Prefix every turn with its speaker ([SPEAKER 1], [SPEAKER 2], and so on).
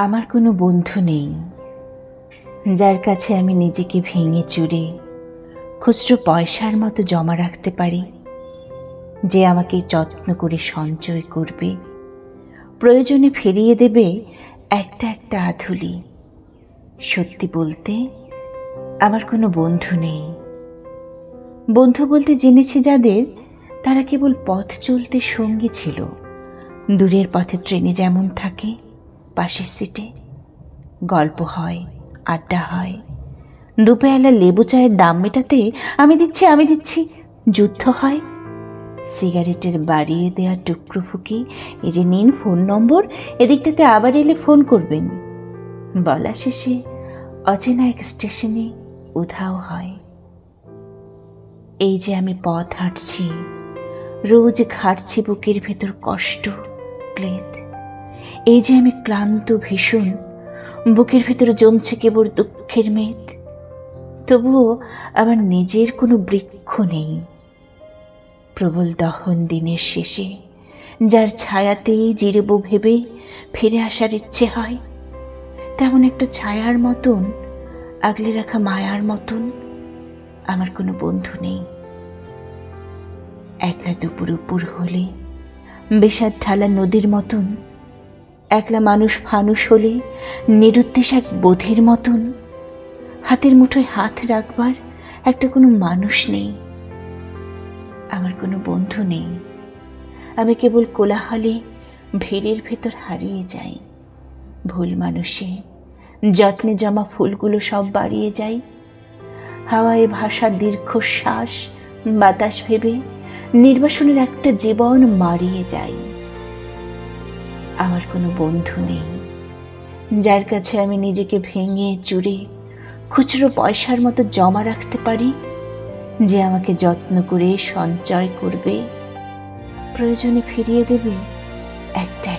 [SPEAKER 1] আমার কোনো বন্ধু নেই যার কাছে আমি নিজেকে ভেঙে চুরে খুচরো পয়সার মতো জমা রাখতে পারি, যে আমাকে যত্ন করে সঞ্চয় করবে, প্রয়োজনে ফিরিয়ে দেবে একটা একটা আধুলি। সত্যি বলতে আমার কোনো বন্ধু নেই। বন্ধু বলতে জেনেছি যাদের, তারা কেবল পথ চলতে সঙ্গী ছিল। দূরের পথে ট্রেনে যেমন থাকে, পাশের সিটে গল্প হয়, আড্ডা হয়, দুপেয়ালা লেবু চায়ের দাম মেটাতে আমি দিচ্ছি যুদ্ধ হয়। সিগারেটের বাড়িয়ে দেওয়া টুকরো ফুকি, এই যে নিন ফোন নম্বর, এদিকটাতে আবার এলে ফোন করবেন, বলা শেষে অচেনা এক স্টেশনে উধাও হয়। এই যে আমি পথ হাঁটছি, রোজ ঘাটছি বুকের ভেতর কষ্ট, ক্লেদ। এই যে আমি ক্লান্ত ভীষণ, বুকের ভেতর জমছে কেবল দুঃখের মেদ। তবুও আমার নিজের কোনো বৃক্ষ নেই। প্রবল দহন দিনের শেষে যার ছায়াতেই জিরব ভেবে ফিরে আসার ইচ্ছে হয়, তেমন একটা ছায়ার মতন, আগলে রাখা মায়ার মতন আমার কোনো বন্ধু নেই। একলা দুপুর উপর হলে বিষাদ ঢালা নদীর মতন, একলা মানুষ ফানুষ হলে নিরুদ্দেশ এক বোধের মতন, হাতের মুঠোয় হাত রাখবার একটা কোনো মানুষ নেই। আমার কোনো বন্ধু নেই। আমি কেবল কোলাহলে ভিড়ের ভেতর হারিয়ে যাই। ভুল মানুষে যত্নে জমা ফুলগুলো সব বাড়িয়ে যাই। হাওয়ায় ভাষা দীর্ঘশ্বাস, বাতাস ভেবে নির্বাসনের একটা জীবন মারিয়ে যাই। আমার কোনো বন্ধু নেই যার কাছে আমি নিজেকে ভেঙে চুরে খুচরো পয়সার মতো জমা রাখতে পারি, যে আমাকে যত্ন করে সঞ্চয় করবে, প্রয়োজনে ফিরিয়ে দেবে একটা